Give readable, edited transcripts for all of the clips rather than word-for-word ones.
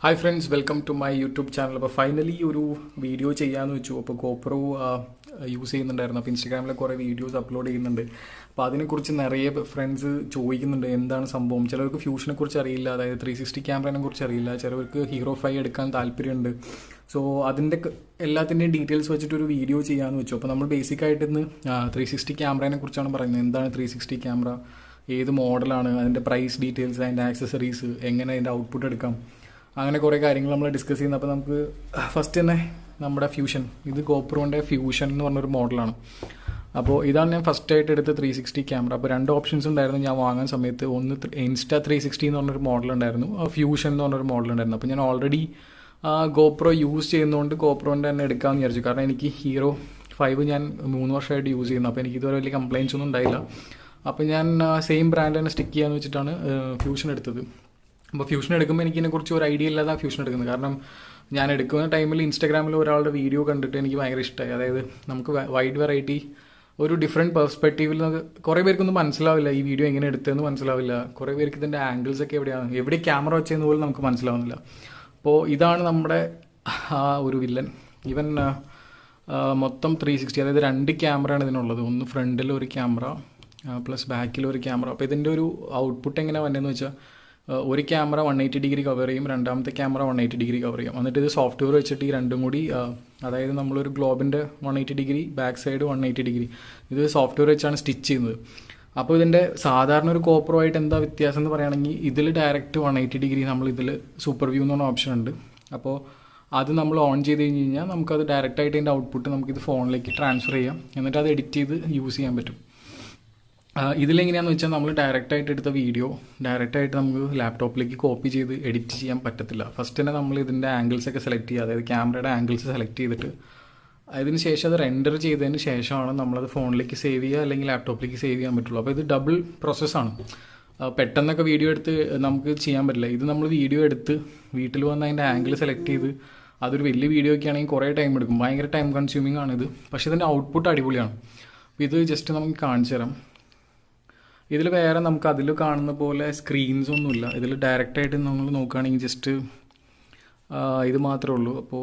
Hi friends, welcome to my YouTube channel. അപ്പോൾ finally ഒരു video ചെയ്യാമെന്ന് വെച്ചു. അപ്പോൾ ഗോപ്രോ യൂസ് ചെയ്യുന്നുണ്ടായിരുന്നു. അപ്പോൾ ഇൻസ്റ്റാഗ്രാമിൽ കുറേ വീഡിയോസ് അപ്ലോഡ് ചെയ്യുന്നുണ്ട്. അപ്പോൾ അതിനെക്കുറിച്ച് നിറയെ ഫ്രണ്ട്സ് ചോദിക്കുന്നുണ്ട് എന്താണ് സംഭവം. ചിലർക്ക് ഫ്യൂഷനെ കുറിച്ച് അറിയില്ല, അതായത് 360 ക്യാമറയെ കുറിച്ച് അറിയില്ല. ചിലർക്ക് ഹീറോ 5 എടുക്കാൻ താല്പര്യമുണ്ട്. സോ അതിൻ്റെ എല്ലാത്തിൻ്റെയും ഡീറ്റെയിൽസ് വെച്ചിട്ടൊരു വീഡിയോ ചെയ്യാമെന്ന് വെച്ചു. അപ്പോൾ നമ്മൾ ബേസിക്കായിട്ട് ഇന്ന് 360 ക്യാമറയെ കുറിച്ചാണ് പറയുന്നത്. എന്താണ് 360 ക്യാമറ, ഏത് മോഡലാണ്, അതിൻ്റെ പ്രൈസ് ഡീറ്റെയിൽസ്, അതിൻ്റെ ആക്സസറീസ്, എങ്ങനെ അതിൻ്റെ ഔട്ട്പുട്ട് എടുക്കാം, അങ്ങനെ കുറേ കാര്യങ്ങൾ നമ്മൾ ഡിസ്കസ് ചെയ്യുന്നത്. അപ്പോൾ നമുക്ക് ഫസ്റ്റ് തന്നെ നമ്മുടെ ഫ്യൂഷൻ, ഇത് ഗോപ്രോൻ്റെ ഫ്യൂഷൻ എന്ന് പറഞ്ഞൊരു മോഡലാണ്. അപ്പോൾ ഇതാണ് ഞാൻ ഫസ്റ്റായിട്ട് എടുത്ത 360 ക്യാമറ. അപ്പോൾ രണ്ട് ഓപ്ഷൻസ് ഉണ്ടായിരുന്നു ഞാൻ വാങ്ങാൻ സമയത്ത്. ഒന്ന് ഇൻസ്റ്റാ 360 എന്ന് പറഞ്ഞൊരു മോഡൽ ഉണ്ടായിരുന്നു, ഫ്യൂഷൻ എന്ന് പറഞ്ഞൊരു മോഡൽ ഉണ്ടായിരുന്നു. അപ്പോൾ ഞാൻ ഓൾറെഡി ഗോപ്രോ യൂസ് ചെയ്യുന്നതുകൊണ്ട് ഗോപ്രോൻ്റെ തന്നെ എടുക്കാമെന്ന് വിചാരിച്ചു. കാരണം എനിക്ക് ഹീറോ 5 ഞാൻ 3 വർഷമായിട്ട് യൂസ് ചെയ്യുന്നു. അപ്പോൾ എനിക്ക് ഇതുവരെ വലിയ കംപ്ലയിൻസ് ഒന്നും ഉണ്ടായില്ല. അപ്പോൾ ഞാൻ സെയിം ബ്രാൻഡ് തന്നെ സ്റ്റിക്ക് ചെയ്യാമെന്ന് വെച്ചിട്ടാണ് ഫ്യൂഷൻ എടുത്തത്. അപ്പോൾ ഫ്യൂഷൻ എടുക്കുമ്പോൾ എനിക്കിതിനെക്കുറിച്ച് ഒരു ഐഡിയ ഇല്ലാതെ ഫ്യൂഷൻ എടുക്കുന്നത്. കാരണം ഞാൻ എടുക്കുന്ന ടൈമിൽ ഇൻസ്റ്റാഗ്രാമിൽ ഒരാളുടെ വീഡിയോ കണ്ടിട്ട് എനിക്ക് ഭയങ്കര ഇഷ്ടമായി. അതായത് നമുക്ക് വൈഡ് വെറൈറ്റി, ഒരു ഡിഫറെൻറ്റ് പെർസ്പെക്റ്റീവിൽ കുറേ പേർക്കൊന്നും മനസ്സിലാവില്ല ഈ വീഡിയോ എങ്ങനെ എടുത്തതെന്ന് മനസ്സിലാവില്ല. കുറേ പേർക്ക് ഇതിൻ്റെ ആംഗിൾസ് ഒക്കെ എവിടെ ക്യാമറ വെച്ചതെന്ന് പോലും നമുക്ക് മനസ്സിലാവുന്നില്ല. അപ്പോൾ ഇതാണ് നമ്മുടെ ഒരു വില്ലൻ. ഇവൻ മൊത്തം 360, അതായത് 2 ക്യാമറയാണ് ഇതിനുള്ളത്. ഒന്ന് ഫ്രണ്ടിൽ ഒരു ക്യാമറ പ്ലസ് ബാക്കിൽ ഒരു ക്യാമറ. അപ്പോൾ ഇതിൻ്റെ ഒരു ഔട്ട്പുട്ട് എങ്ങനെ വന്നതെന്ന് വെച്ചാൽ, ഒരു ക്യാമറ 180 ഡിഗ്രി കവർ ചെയ്യും, രണ്ടാമത്തെ ക്യാമറ 180 ഡിഗ്രി കവർ ചെയ്യും. എന്നിട്ട് ഇത് സോഫ്റ്റ്വെയർ വെച്ചിട്ട് ഈ രണ്ടും കൂടി, അതായത് നമ്മളൊരു ഗ്ലോബിൻ്റെ 180 ഡിഗ്രി, ബാക്ക് സൈഡ് 180 ഡിഗ്രി, ഇത് സോഫ്റ്റ്വെയർ വെച്ചാണ് സ്റ്റിച്ച് ചെയ്യുന്നത്. അപ്പോൾ ഇതിൻ്റെ സാധാരണ ഒരു കോപ്രോ ആയിട്ട് എന്താ വ്യത്യാസം എന്ന് പറയുകയാണെങ്കിൽ, ഇതിൽ ഡയറക്റ്റ് 180 ഡിഗ്രി നമ്മൾ ഇതിൽ സൂപ്പർ വ്യൂ എന്ന് പറഞ്ഞ ഓപ്ഷൻ ഉണ്ട്. അപ്പോൾ അത് നമ്മൾ ഓൺ ചെയ്ത് കഴിഞ്ഞ് കഴിഞ്ഞാൽ നമുക്കത് ഡയറക്റ്റായിട്ട് ഇതിൻ്റെ ഔട്ട്പുട്ട് നമുക്കിത് ഫോണിലേക്ക് ട്രാൻസ്ഫർ ചെയ്യാം. എന്നിട്ട് അത് എഡിറ്റ് ചെയ്ത് യൂസ് ചെയ്യാൻ പറ്റും. ഇതിലെങ്ങനെയാണെന്ന് വെച്ചാൽ, നമ്മൾ ഡയറക്റ്റായിട്ട് എടുത്ത വീഡിയോ ഡയറക്റ്റായിട്ട് നമുക്ക് ലാപ്ടോപ്പിലേക്ക് കോപ്പി ചെയ്ത് എഡിറ്റ് ചെയ്യാൻ പറ്റത്തില്ല. ഫസ്റ്റ് തന്നെ നമ്മൾ ഇതിൻ്റെ ആംഗിൾസൊക്കെ സെലക്ട് ചെയ്യുക, അതായത് ക്യാമറയുടെ ആംഗിൾസ് സെലക്ട് ചെയ്തിട്ട് അതിന് ശേഷം അത് റെൻഡർ ചെയ്തതിന് ശേഷമാണ് നമ്മളത് ഫോണിലേക്ക് സേവ് ചെയ്യുക അല്ലെങ്കിൽ ലാപ്ടോപ്പിലേക്ക് സേവ് ചെയ്യാൻ പറ്റുള്ളൂ. അപ്പോൾ ഇത് ഡബിൾ പ്രോസസ്സാണ്. പെട്ടെന്നൊക്കെ വീഡിയോ എടുത്ത് നമുക്ക് ചെയ്യാൻ പറ്റില്ല. ഇത് നമ്മൾ വീഡിയോ എടുത്ത് വീട്ടിൽ വന്ന് അതിൻ്റെ ആംഗിൾ സെലക്ട് ചെയ്ത്, അതൊരു വലിയ വീഡിയോ ഒക്കെ ആണെങ്കിൽ കുറേ ടൈം എടുക്കും, ഭയങ്കര ടൈം കൺസ്യൂമിംഗ് ആണിത്. പക്ഷേ ഇതിൻ്റെ ഔട്ട്പുട്ട് അടിപൊളിയാണ്. അപ്പോൾ ഇത് ജസ്റ്റ് നമുക്ക് കാണിച്ചു തരാം. ഇതിൽ വേറെ നമുക്ക് അതിൽ കാണുന്ന പോലെ സ്ക്രീൻസ് ഒന്നുമില്ല. ഇതിൽ ഡയറക്റ്റായിട്ട് നമ്മൾ നോക്കുകയാണെങ്കിൽ ജസ്റ്റ് ഇത് മാത്രമേ ഉള്ളൂ. അപ്പോൾ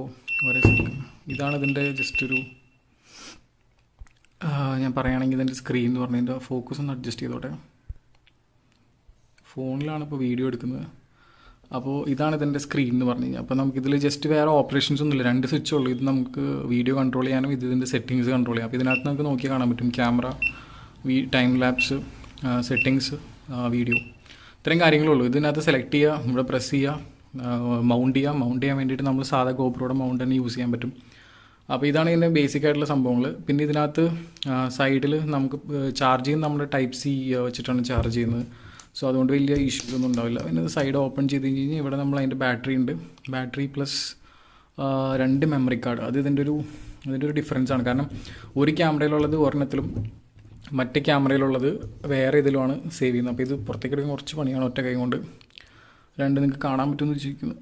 ഇതാണ് ഇതിൻ്റെ ജസ്റ്റ് ഒരു, ഞാൻ പറയുകയാണെങ്കിൽ ഇതിൻ്റെ സ്ക്രീൻ എന്ന് പറഞ്ഞതിൻ്റെ ഫോക്കസ് ഒന്ന് അഡ്ജസ്റ്റ് ചെയ്തോട്ടെ. ഫോണിലാണ് ഇപ്പോൾ വീഡിയോ എടുക്കുന്നത്. അപ്പോൾ ഇതാണ് ഇതിൻ്റെ സ്ക്രീൻ എന്ന് പറഞ്ഞു കഴിഞ്ഞാൽ. അപ്പോൾ നമുക്കിതിൽ ജസ്റ്റ് വേറെ ഓപ്പറേഷൻസ് ഒന്നുമില്ല, 2 സ്വിച്ച് ഉള്ളൂ. ഇത് നമുക്ക് വീഡിയോ കൺട്രോൾ ചെയ്യാനും ഇതിൻ്റെ സെറ്റിങ്സ് കൺട്രോൾ ചെയ്യാം. അപ്പോൾ ഇതിനകത്ത് നമുക്ക് നോക്കി കാണാൻ പറ്റും camera, time lapse, settings, video, ഇത്രയും കാര്യങ്ങളുള്ളൂ. ഇതിനകത്ത് സെലക്ട് ചെയ്യുക, ഇവിടെ പ്രസ് ചെയ്യുക, മൗണ്ട് ചെയ്യാൻ വേണ്ടിയിട്ട് നമ്മൾ സാധാ ഗോപ്രോയുടെ മൗണ്ട് തന്നെ യൂസ് ചെയ്യാൻ പറ്റും. അപ്പോൾ ഇതാണ് ഇതിൻ്റെ ബേസിക് ആയിട്ടുള്ള സംഭവങ്ങൾ. പിന്നെ ഇതിനകത്ത് സൈഡിൽ നമുക്ക് ചാർജ് ചെയ്യുന്ന നമ്മുടെ ടൈപ്പ് സി വെച്ചിട്ടാണ് ചാർജ് ചെയ്യുന്നത്. സോ അതുകൊണ്ട് വലിയ ഇഷ്യൂസ് ഒന്നും ഉണ്ടാവില്ല. പിന്നെ സൈഡ് ഓപ്പൺ ചെയ്ത് കഴിഞ്ഞാൽ ഇവിടെ നമ്മൾ അതിൻ്റെ ബാറ്ററി ഉണ്ട്, ബാറ്ററി പ്ലസ് 2 മെമ്മറി കാർഡ്. അത് ഇതിൻ്റെ ഒരു ഡിഫറൻസ് ആണ്. കാരണം ഒരു ക്യാമറയിലുള്ളത് ഒരെണ്ണത്തിലും മറ്റേ ക്യാമറയിലുള്ളത് വേറെ ഇതിലുമാണ് സേവ് ചെയ്യുന്നത്. അപ്പോൾ ഇത് പുറത്തേക്ക് എടുക്കാൻ കുറച്ച് പണിയാണ് ഒറ്റ കൈ കൊണ്ട്. 2 നിങ്ങൾക്ക് കാണാൻ പറ്റുമെന്ന് വെച്ചിരിക്കുന്നു,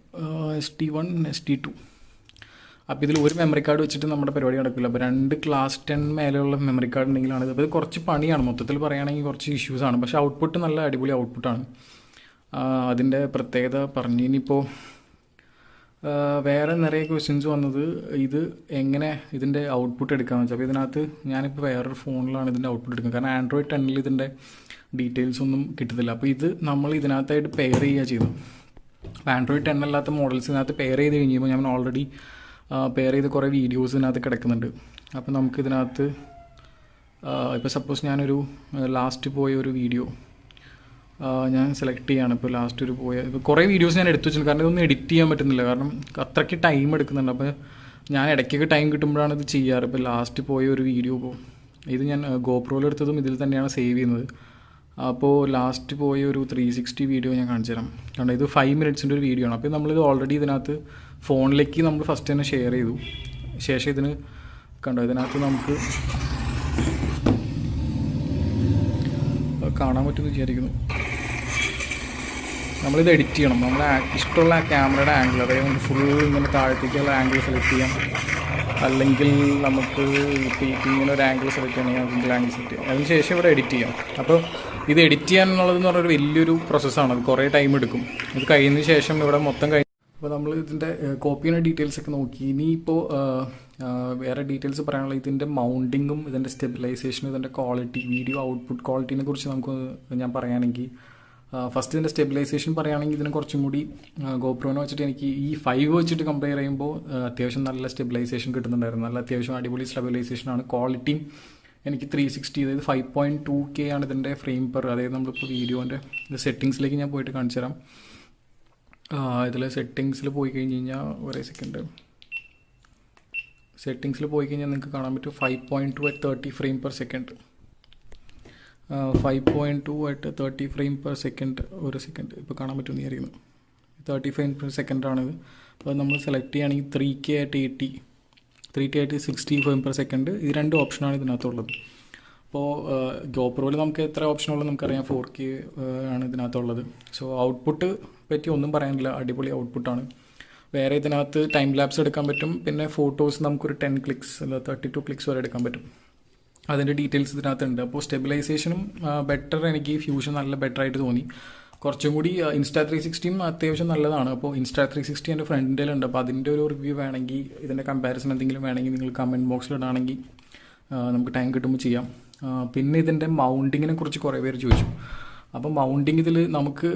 ST1 ST2. അപ്പോൾ ഇതിൽ ഒരു മെമ്മറി കാർഡ് വെച്ചിട്ട് നമ്മുടെ പരിപാടി നടക്കില്ല. അപ്പോൾ 2 ക്ലാസ് 10 മേലെയുള്ള മെമ്മറി കാർഡ് ഉണ്ടെങ്കിലാണ് ഇത്. അപ്പോൾ ഇത് കുറച്ച് പണിയാണ്, മൊത്തത്തിൽ പറയുകയാണെങ്കിൽ കുറച്ച് ഇഷ്യൂസാണ്. പക്ഷേ ഔട്ട്പുട്ട് നല്ല അടിപൊളി ഔട്ട്പുട്ടാണ്. അതിൻ്റെ പ്രത്യേകത പറഞ്ഞു. ഇനിയിപ്പോൾ വേറെ നിറയെ ക്വസ്റ്റ്യൻസ് വന്നത്, ഇത് എങ്ങനെ ഇതിൻ്റെ ഔട്ട്പുട്ട് എടുക്കാമെന്ന് വെച്ചാൽ. അപ്പോൾ ഇതിനകത്ത് ഞാനിപ്പോൾ വേറൊരു ഫോണിലാണ് ഇതിൻ്റെ ഔട്ട്പുട്ട് എടുക്കുന്നത്. കാരണം ആൻഡ്രോയിഡ് 10 ഇതിൻ്റെ ഡീറ്റെയിൽസ് ഒന്നും കിട്ടത്തില്ല. അപ്പോൾ ഇത് നമ്മൾ ഇതിനകത്തായിട്ട് പെയർ ചെയ്യുക ചെയ്തു. അപ്പോൾ ആൻഡ്രോയിഡ് 10 അല്ലാത്ത മോഡൽസ് ഇതിനകത്ത് പെയർ ചെയ്ത് കഴിഞ്ഞപ്പോൾ ഞാൻ ഓൾറെഡി പെയർ ചെയ്ത് കുറേ വീഡിയോസ് ഇതിനകത്ത് കിടക്കുന്നുണ്ട്. അപ്പോൾ നമുക്കിതിനകത്ത് ഇപ്പോൾ സപ്പോസ് ഞാനൊരു ലാസ്റ്റ് പോയ ഒരു വീഡിയോ ഞാൻ സെലക്ട് ചെയ്യുകയാണ്. ഇപ്പോൾ ലാസ്റ്റ് ഇപ്പോൾ കുറേ വീഡിയോസ് ഞാൻ എടുത്തു വെച്ചിട്ടുണ്ട്. കാരണം ഇതൊന്നും എഡിറ്റ് ചെയ്യാൻ പറ്റുന്നില്ല, കാരണം അത്രയ്ക്ക് ടൈം എടുക്കുന്നുണ്ട്. അപ്പോൾ ഞാൻ ഇടയ്ക്കൊക്കെ ടൈം കിട്ടുമ്പോഴാണ് ഇത് ചെയ്യാറ്. ഇപ്പോൾ ലാസ്റ്റ് പോയ ഒരു വീഡിയോ, ഇത് ഞാൻ ഗോപ്രോയിൽ എടുത്തതും ഇതിൽ തന്നെയാണ് സേവ് ചെയ്യുന്നത്. അപ്പോൾ ലാസ്റ്റ് പോയ ഒരു 360 വീഡിയോ ഞാൻ കാണിച്ചു തരാം. കാരണം ഇത് 5 മിനിറ്റ്സിൻ്റെ ഒരു വീഡിയോ ആണ്. അപ്പോൾ നമ്മളിത് ഓൾറെഡി ഇതിനകത്ത് ഫോണിലേക്ക് നമ്മൾ ഫസ്റ്റ് തന്നെ ഷെയർ ചെയ്തു. ശേഷം ഇതിന് ഇതിനകത്ത് നമുക്ക് കാണാൻ പറ്റുമെന്ന് വിചാരിക്കുന്നു. നമ്മളിത് എഡിറ്റ് ചെയ്യണം. നമ്മളെ ഇഷ്ടമുള്ള ക്യാമറയുടെ ആംഗിൾ, അതായത് നമുക്ക് ഫുൾ ഇങ്ങനെ താഴത്തേക്കുള്ള ആംഗിൾ സെലക്ട് ചെയ്യാം, അല്ലെങ്കിൽ നമുക്ക് ഇപ്പോൾ ഇങ്ങനെ ഒരു ആംഗിൾ സെലക്ട് ചെയ്യണമെങ്കിൽ അതിൻ്റെ ആംഗിൾ സെലക്ട് ചെയ്യാം. അതിന് ശേഷം ഇവിടെ എഡിറ്റ് ചെയ്യാം. അപ്പോൾ ഇത് എഡിറ്റ് ചെയ്യാനുള്ളതെന്ന് പറഞ്ഞൊരു വലിയൊരു പ്രോസസ്സാണ്. അത് കുറേ ടൈം എടുക്കും. ഇത് കഴിയുന്നതിന് ശേഷം ഇവിടെ മൊത്തം അപ്പോൾ നമ്മൾ ഇതിൻ്റെ കോപ്പിയുടെ ഡീറ്റെയിൽസൊക്കെ നോക്കി. ഇനിയിപ്പോൾ വേറെ ഡീറ്റെയിൽസ് പറയാനുള്ള ഇതിൻ്റെ മൗണ്ടിങ്ങും ഇതിൻ്റെ സ്റ്റെബിലൈസേഷനും ഇതിൻ്റെ ക്വാളിറ്റി, വീഡിയോ ഔട്ട്പുട്ട് ക്വാളിറ്റീനെ കുറിച്ച് നമുക്ക് ഞാൻ പറയുകയാണെങ്കിൽ, ഫസ്റ്റ് ഇതിൻ്റെ സ്റ്റെബിലൈസേഷൻ പറയുകയാണെങ്കിൽ ഇതിന് കുറച്ചും കൂടി ഗോപ്രോനെ വെച്ചിട്ട് എനിക്ക് ഈ 5 വെച്ചിട്ട് കമ്പയർ ചെയ്യുമ്പോൾ അത്യാവശ്യം നല്ല സ്റ്റെബിലൈസേഷൻ കിട്ടുന്നുണ്ടായിരുന്നു. നല്ല അത്യാവശ്യം അടിപൊളി സ്റ്റെബിലൈസേഷനാണ്. ക്വാളിറ്റിയും എനിക്ക് 360, അതായത് 5.2K ആണ് ഇതിൻ്റെ ഫ്രെയിം പെർ. അതായത് നമ്മളിപ്പോൾ വീഡിയോൻ്റെ സെറ്റിങ്സിലേക്ക് ഞാൻ പോയിട്ട് കാണിച്ചു തരാം. ഇതിൽ സെറ്റിങ്സിൽ പോയി കഴിഞ്ഞ് കഴിഞ്ഞാൽ ഒരേ സെക്കൻഡ്, സെറ്റിങ്സിൽ പോയി കഴിഞ്ഞാൽ നിങ്ങൾക്ക് കാണാൻ പറ്റും 5.2 at 30 frame per second. 5.2 at 30 frame per second. ഒരു സെക്കൻഡ് ഇപ്പോൾ കാണാൻ പറ്റുമെന്ന് വിചാരിക്കുന്നു. 30 ഫ്രെയിം പെർ സെക്കൻഡാണിത്. അപ്പോൾ നമ്മൾ സെലക്ട് ചെയ്യുകയാണെങ്കിൽ 3K at 80, 3K at 60 frame per second. ഇത് 2 ഓപ്ഷനാണ് ഇതിനകത്തുള്ളത്. അപ്പോൾ ഗോപ്രോയിൽ നമുക്ക് എത്ര ഓപ്ഷനുള്ളത് നമുക്കറിയാം, 4K ആണ് ഇതിനകത്തുള്ളത്. സോ ഔട്ട്പുട്ട് പറ്റി ഒന്നും പറയാനില്ല, അടിപൊളി ഔട്ട്പുട്ടാണ്. വേറെ ഇതിനകത്ത് ടൈം ലാപ്സ് എടുക്കാൻ പറ്റും. പിന്നെ ഫോട്ടോസ് നമുക്കൊരു 10 ക്ലിക്സ് അല്ല 32 ക്ലിക്സ് വരെ എടുക്കാൻ പറ്റും. അതിൻ്റെ ഡീറ്റെയിൽസ് ഇതിനകത്തുണ്ട്. അപ്പോൾ സ്റ്റെബിലൈസേഷനും ബെറ്റർ, എനിക്ക് ഫ്യൂഷൻ നല്ല ബെറ്റർ ആയിട്ട് തോന്നി. കുറച്ചും കൂടി Insta360 അത്യാവശ്യം നല്ലതാണ്. അപ്പോൾ Insta360 എൻ്റെ ഫ്രണ്ടിൻ്റെ ഉണ്ട്. അപ്പോൾ അതിൻ്റെ ഒരു റിവ്യൂ വേണമെങ്കിൽ, ഇതിൻ്റെ കമ്പാരിസൺ എന്തെങ്കിലും വേണമെങ്കിൽ നിങ്ങൾ കമൻറ്റ് ബോക്സിൽ ഇടാണെങ്കിൽ നമുക്ക് ടൈം കിട്ടുമ്പോൾ ചെയ്യാം. പിന്നെ ഇതിൻ്റെ മൗണ്ടിങ്ങിനെ കുറിച്ച് കുറേ പേര് ചോദിച്ചു. അപ്പോൾ മൗണ്ടിങ് ഇതിൽ നമുക്ക്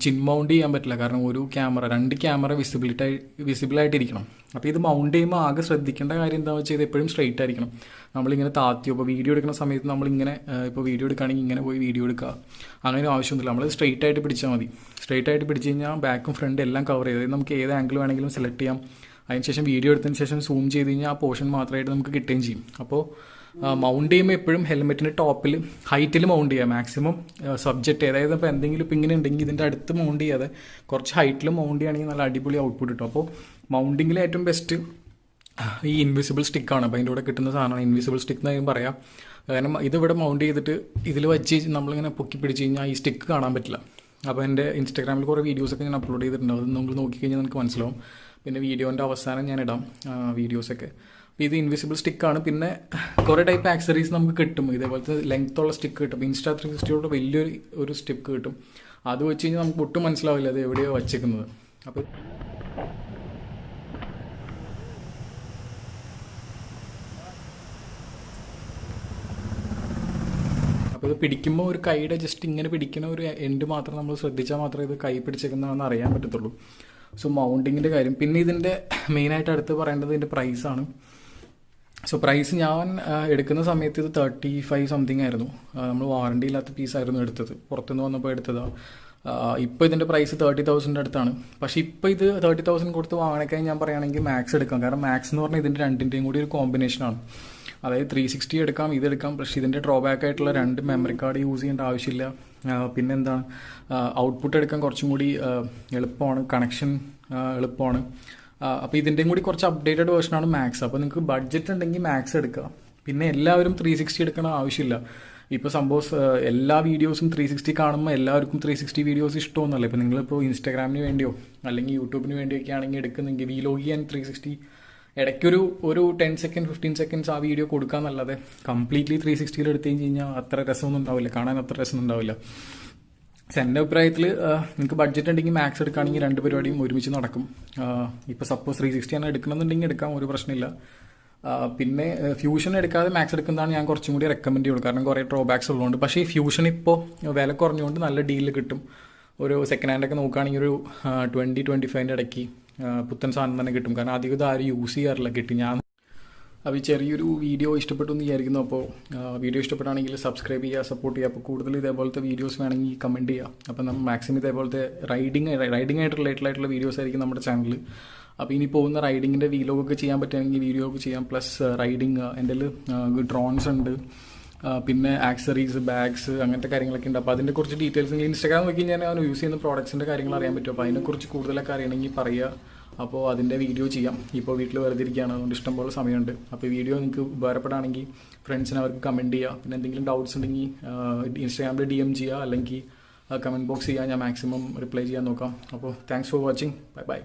ചിൻ മൗണ്ട് ചെയ്യാൻ പറ്റില്ല, കാരണം ഒരു ക്യാമറ 2 ക്യാമറ വിസിബിളായിട്ടിരിക്കണം. അപ്പോൾ ഇത് മൗണ്ട് ചെയ്യുമ്പോൾ ആകെ ശ്രദ്ധിക്കേണ്ട കാര്യം എന്താണെന്ന് വെച്ചാൽ ഇത് എപ്പോഴും സ്ട്രെയിറ്റ് ആയിരിക്കണം. നമ്മളിങ്ങനെ താത്തിയോ, ഇപ്പോൾ വീഡിയോ എടുക്കുന്ന സമയത്ത് നമ്മളിങ്ങനെ ഇപ്പോൾ വീഡിയോ എടുക്കുകയാണെങ്കിൽ ഇങ്ങനെ പോയി വീഡിയോ എടുക്കുക, അങ്ങനെ ആവശ്യമൊന്നുമില്ല. നമ്മൾ സ്ട്രെയിറ്റ് ആയിട്ട് പിടിച്ചാൽ മതി. സ്ട്രെയിറ്റ് ആയിട്ട് പിടിച്ച് കഴിഞ്ഞാൽ ബാക്കും ഫ്രണ്ട് എല്ലാം കവർ ചെയ്ത് നമുക്ക് ഏത് ആംഗിൾ വേണമെങ്കിലും സെലക്ട് ചെയ്യാം. അതിനുശേഷം വീഡിയോ എടുത്തതിന് ശേഷം സൂം ചെയ്ത് കഴിഞ്ഞാൽ ആ പോർഷൻ മാത്രമായിട്ട് നമുക്ക് കിട്ടുകയും ചെയ്യും. അപ്പോൾ മൗണ്ട് ചെയ്യുമ്പോൾ എപ്പോഴും ഹെൽമെറ്റിൻ്റെ ടോപ്പിൽ ഹൈറ്റിൽ മൗണ്ട് ചെയ്യുക മാക്സിമം. സബ്ജക്റ്റ് അതായത് ഇപ്പോൾ എന്തെങ്കിലും ഇപ്പോൾ ഇങ്ങനെ ഉണ്ടെങ്കിൽ ഇതിൻ്റെ അടുത്ത് മൗണ്ട് ചെയ്യാതെ കുറച്ച് ഹൈറ്റിൽ മൗണ്ട് ചെയ്യുകയാണെങ്കിൽ നല്ല അടിപൊളി ഔട്ട്പുട്ട് കിട്ടും. അപ്പോൾ മൗണ്ടിങ്ങിൽ ഏറ്റവും ബെസ്റ്റ് ഈ ഇൻവിസിബിൾ സ്റ്റിക്കാണ്. അപ്പോൾ അതിൻ്റെ കൂടെ കിട്ടുന്ന സാധനമാണ് ഇൻവിസിബിൾ സ്റ്റിക്ക് എന്ന് പറയാം. കാരണം ഇതിവിടെ മൗണ്ട് ചെയ്തിട്ട് ഇതിൽ വെച്ച് നമ്മളിങ്ങനെ പൊക്കി പിടിച്ച് കഴിഞ്ഞാൽ ഈ സ്റ്റിക്ക് കാണാൻ പറ്റില്ല. അപ്പോൾ എൻ്റെ ഇൻസ്റ്റാഗ്രാമിൽ കുറേ വീഡിയോസൊക്കെ ഞാൻ അപ്ലോഡ് ചെയ്തിട്ടുണ്ട്. അത് നമ്മൾ നോക്കിക്കഴിഞ്ഞാൽ നമുക്ക് മനസ്സിലാവും. പിന്നെ വീഡിയോൻ്റെ അവസാനം ഞാൻ ഇടാം വീഡിയോസൊക്കെ. അപ്പോൾ ഇത് ഇൻവിസിബിൾ സ്റ്റിക്കാണ്. പിന്നെ കുറേ ടൈപ്പ് ആക്സറീസ് നമുക്ക് കിട്ടും. ഇതേപോലത്തെ ലെങ്ത്തുള്ള സ്റ്റിക്ക് കിട്ടും. Insta360 വലിയൊരു സ്റ്റിക്ക് കിട്ടും. അത് വെച്ച് കഴിഞ്ഞാൽ നമുക്ക് ഒട്ടും മനസ്സിലാവില്ല അത് എവിടെയോ വച്ചേക്കുന്നത്. അപ്പോൾ ഇത് പിടിക്കുമ്പോൾ ഒരു കൈയുടെ ജസ്റ്റ് ഇങ്ങനെ പിടിക്കുന്ന ഒരു എൻഡ് മാത്രം നമ്മൾ ശ്രദ്ധിച്ചാൽ മാത്രമേ ഇത് കൈ പിടിച്ചേക്കുന്നതാണെന്ന് അറിയാൻ പറ്റത്തുള്ളൂ. സോ മൗണ്ടിങ്ങിൻ്റെ കാര്യം. പിന്നെ ഇതിൻ്റെ മെയിനായിട്ട് അടുത്ത് പറയേണ്ടത് ഇതിൻ്റെ പ്രൈസാണ്. സോ പ്രൈസ് ഞാൻ എടുക്കുന്ന സമയത്ത് ഇത് 35 സംതിങ് ആയിരുന്നു. നമ്മൾ വാറണ്ടി ഇല്ലാത്ത പീസായിരുന്നു എടുത്തത്, പുറത്തുനിന്ന് വന്നപ്പോൾ എടുത്തതാണ്. ഇപ്പോൾ ഇതിൻ്റെ പ്രൈസ് 30,000 അടുത്താണ്. പക്ഷേ ഇപ്പോൾ ഇത് 30,000 കൊടുത്ത് വാങ്ങണേക്കായി ഞാൻ പറയുകയാണെങ്കിൽ മാക്സ് എടുക്കാം. കാരണം മാക്സ് എന്ന് പറഞ്ഞാൽ ഇതിൻ്റെ രണ്ടിൻ്റെയും കൂടി ഒരു കോമ്പിനേഷനാണ്. അതായത് 360 എടുക്കാം, ഇതെടുക്കാം. പക്ഷേ ഇതിൻ്റെ ഡ്രോബാക്ക് ആയിട്ടുള്ള 2 മെമ്മറി കാർഡ് യൂസ് ചെയ്യേണ്ട ആവശ്യമില്ല. പിന്നെന്താണ്, ഔട്ട്പുട്ട് എടുക്കാൻ കുറച്ചും കൂടി എളുപ്പമാണ്, കണക്ഷൻ എളുപ്പമാണ്. അപ്പോൾ ഇതിൻ്റെയും കൂടി കുറച്ച് അപ്ഡേറ്റഡ് വേർഷനാണ് മാക്സ്. അപ്പോൾ നിങ്ങൾക്ക് ബഡ്ജറ്റ് ഉണ്ടെങ്കിൽ മാക്സ് എടുക്കുക. പിന്നെ എല്ലാവരും 360 എടുക്കണ ആവശ്യമില്ല. ഇപ്പോൾ സപ്പോസ് എല്ലാ വീഡിയോസും 360 കാണുമ്പോൾ എല്ലാവർക്കും 360 വീഡിയോസ് ഇഷ്ടമൊന്നുമല്ല. ഇപ്പോൾ നിങ്ങളിപ്പോൾ ഇൻസ്റ്റാഗ്രാമിന് വേണ്ടിയോ അല്ലെങ്കിൽ യൂട്യൂബിന് വേണ്ടിയൊക്കെ ആണെങ്കിൽ എടുക്കുന്നെങ്കിൽ വീലോഗ് ചെയ്യാൻ 360 ഇടയ്ക്കൊരു 10 സെക്കൻഡ് 15 സെക്കൻഡ്സ് ആ വീഡിയോ കൊടുക്കാമെന്നല്ലാതെ കംപ്ലീറ്റ്ലി 360 എടുത്തു കഴിഞ്ഞാൽ അത്ര രസമൊന്നും ഉണ്ടാവില്ല, കാണാൻ അത്ര രസം ഉണ്ടാവില്ല. എൻ്റെ അഭിപ്രായത്തിൽ നിങ്ങൾക്ക് ബഡ്ജറ്റ് ഉണ്ടെങ്കിൽ മാക്സ് എടുക്കുകയാണെങ്കിൽ 2 പരിപാടിയും ഒരുമിച്ച് നടക്കും. ഇപ്പോൾ സപ്പോസ് 360 ആണ് എടുക്കണമെന്നുണ്ടെങ്കിൽ എടുക്കാം, ഒരു പ്രശ്നമില്ല. പിന്നെ ഫ്യൂഷൻ എടുക്കാതെ മാക്സ് എടുക്കുന്നതാണ് ഞാൻ കുറച്ചും കൂടി റെക്കമെൻഡ് ചെയ്യുള്ളൂ, കാരണം കുറേ ഡ്രോബാക്സ് ഉള്ളതുകൊണ്ട്. പക്ഷേ ഈ ഫ്യൂഷൻ ഇപ്പോൾ വില കുറഞ്ഞുകൊണ്ട് നല്ല ഡീലിൽ കിട്ടും. ഒരു സെക്കൻഡ് ഹാൻഡൊക്കെ നോക്കുകയാണെങ്കിൽ ഒരു 20-25 ഇടയ്ക്ക് പുത്തൻ സാധനം തന്നെ കിട്ടും. കാരണം അധികം ഇത് ആരും യൂസ് ചെയ്യാറില്ല, കിട്ടി. ഞാൻ അപ്പോൾ ഈ ചെറിയൊരു വീഡിയോ ഇഷ്ടപ്പെട്ടു എന്ന് വിചാരിക്കുന്നു. അപ്പോൾ വീഡിയോ ഇഷ്ടപ്പെട്ടാണെങ്കിൽ സബ്സ്ക്രൈബ് ചെയ്യുക, സപ്പോർട്ട് ചെയ്യുക. അപ്പോൾ കൂടുതൽ ഇതേപോലത്തെ വീഡിയോസ് വേണമെങ്കിൽ കമൻറ്റ് ചെയ്യുക. അപ്പോൾ നമ്മൾ മാക്സിമം ഇതേപോലത്തെ റൈഡിങ് ആയിട്ട് റിലേറ്റഡ് ആയിട്ടുള്ള വീഡിയോസ് ആയിരിക്കും നമ്മുടെ ചാനലിൽ. അപ്പോൾ ഇനി പോകുന്ന റൈഡിങ്ങിൻ്റെ വീലോഗൊക്കെ ചെയ്യാൻ പറ്റുകയാണെങ്കിൽ വീഡിയോ ഒക്കെ ചെയ്യാം. പ്ലസ് റൈഡിങ് എൻ്റെ ഡ്രോൺസ് ഉണ്ട്, പിന്നെ ആക്സറീസ്, ബാഗ്സ്, അങ്ങനത്തെ കാര്യങ്ങളൊക്കെ ഉണ്ട്. അപ്പോൾ അതിൻ്റെ കുറച്ച് ഡീറ്റെയിൽസ് നിങ്ങൾ ഇൻസ്റ്റാഗ്രാം നോക്കി ഞാൻ യൂസ് ചെയ്യുന്ന പ്രോഡക്ട്സിൻ്റെ കാര്യങ്ങൾ അറിയാൻ പറ്റും. അപ്പോൾ അതിനെക്കുറിച്ച് കൂടുതലൊക്കെ അറിയണമെങ്കിൽ പറയുക. അപ്പോൾ അതിൻ്റെ വീഡിയോ ചെയ്യാം. ഇപ്പോൾ വീട്ടിൽ വെറുതെ ഇരിക്കുകയാണ്, അതുകൊണ്ട് ഇഷ്ടംപോലെ സമയമുണ്ട്. അപ്പോൾ വീഡിയോ നിങ്ങൾക്ക് ഉപകാരപ്പെടുകയാണെങ്കിൽ ഫ്രണ്ട്സിന് അവർക്ക് കമൻറ്റ് ചെയ്യുക. പിന്നെ എന്തെങ്കിലും ഡൗട്ട്സ് ഉണ്ടെങ്കിൽ ഇൻസ്റ്റാഗ്രാമിൽ DM ചെയ്യുക, അല്ലെങ്കിൽ കമൻറ്റ് ബോക്സ് ചെയ്യുക. ഞാൻ മാക്സിമം റിപ്ലൈ ചെയ്യാൻ നോക്കാം. അപ്പോൾ thanks for watching. Bye bye.